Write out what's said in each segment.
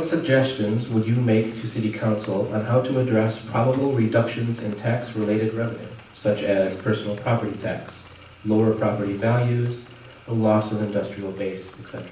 What suggestions would you make to City Council on how to address probable reductions in tax-related revenue, such as personal property tax, lower property values, the loss of industrial base, etc.?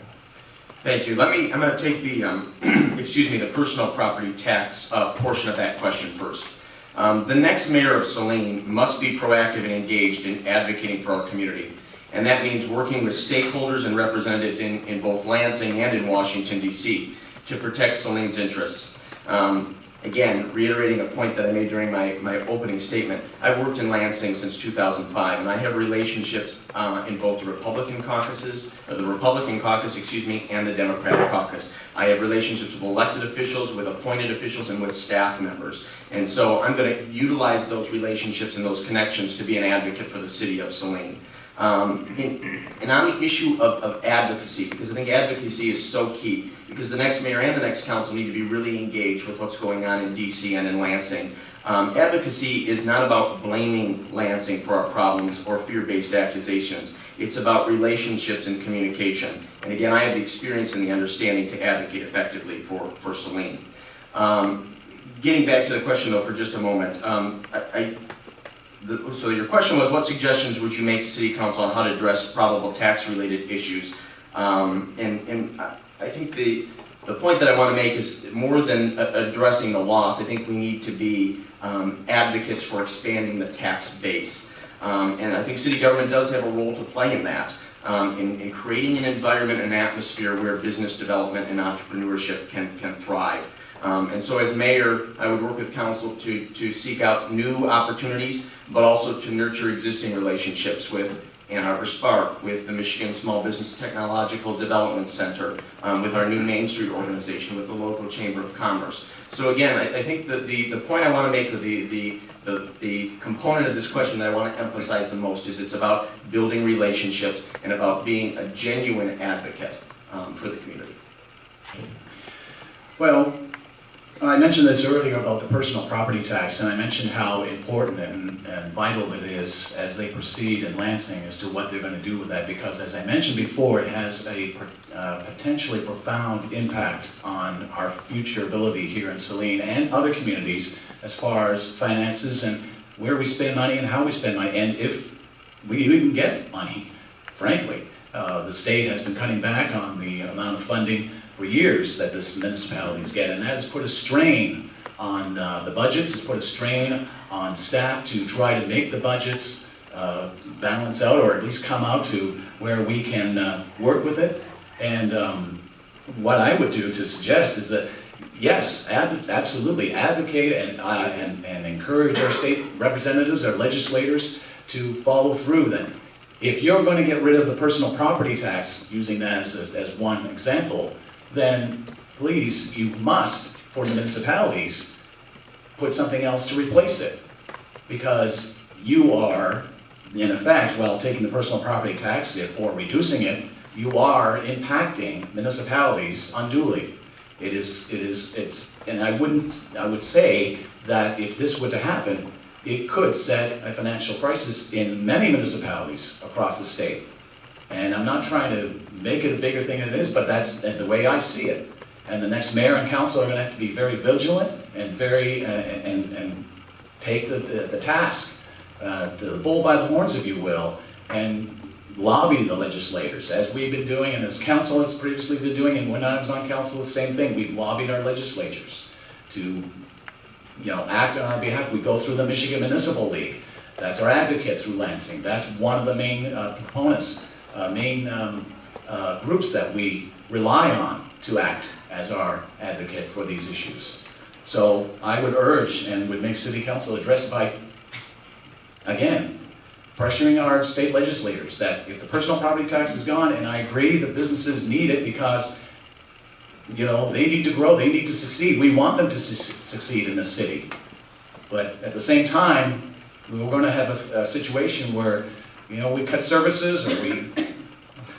Thank you. I'm going to take the, the personal property tax portion of that question first. The next mayor of Saline must be proactive and engaged in advocating for our community. And that means working with stakeholders and representatives in both Lansing and in Washington, D.C. to protect Saline's interests. Again, reiterating a point that I made during my opening statement, I've worked in Lansing since 2005, and I have relationships in both the Republican caucus, and the Democratic caucus. I have relationships with elected officials, with appointed officials, and with staff members. And so I'm going to utilize those relationships and those connections to be an advocate for the city of Saline. And on the issue of advocacy, because I think advocacy is so key, because the next mayor and the next council need to be really engaged with what's going on in DC and in Lansing. Advocacy is not about blaming Lansing for our problems or fear-based accusations. It's about relationships and communication. And again, I have the experience and the understanding to advocate effectively for Saline. Getting back to the question though for just a moment, so your question was, what suggestions would you make to City Council on how to address probable tax-related issues? I think the point that I want to make is more than addressing the loss. I think we need to be advocates for expanding the tax base. And I think city government does have a role to play in that, in creating an environment and atmosphere where business development and entrepreneurship can thrive. And so as mayor, I would work with council to seek out new opportunities, but also to nurture existing relationships with Ann Arbor Spark, with the Michigan Small Business Technological Development Center, with our new Main Street organization, with the local Chamber of Commerce. So again, I think that the point I want to make, or the component of this question that I want to emphasize the most is it's about building relationships and about being a genuine advocate for the community. Well, I mentioned this earlier about the personal property tax, and I mentioned how important and vital it is as they proceed in Lansing as to what they're going to do with that, because as I mentioned before, it has a potentially profound impact on our future ability here in Saline and other communities as far as finances and where we spend money and how we spend money, and if we even get money, frankly. The state has been cutting back on the amount of funding for years that this municipalities get, and that has put a strain on the budgets, has put a strain on staff to try to make the budgets balance out, or at least come out to where we can work with it. And what I would do to suggest is that, yes, absolutely advocate and encourage our state representatives, our legislators to follow through. That if you're going to get rid of the personal property tax, using that as one example, then please, you must, for the municipalities, put something else to replace it. Because you are, in effect, while taking the personal property tax or reducing it, you are impacting municipalities unduly. And I would say that if this were to happen, it could set a financial crisis in many municipalities across the state. And I'm not trying to make it a bigger thing than it is, but that's the way I see it. And the next mayor and council are going to have to be very vigilant and and take the task, the bull by the horns, if you will, and lobby the legislators, as we've been doing, and as council has previously been doing. And when I was on council, the same thing. We've lobbied our legislatures to, act on our behalf. We go through the Michigan Municipal League. That's our advocate through Lansing. That's one of the main proponents. Groups that we rely on to act as our advocate for these issues. So I would urge and would make City Council address it by, again, pressuring our state legislators that if the personal property tax is gone, and I agree the businesses need it because they need to grow, they need to succeed. We want them to succeed in this city. But at the same time, we're going to have a situation where we cut services, or we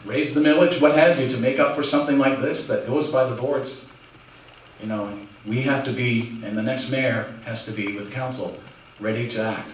raise the millage, what have you, to make up for something like this that goes by the boards. We have to be, and the next mayor has to be with council, ready to act.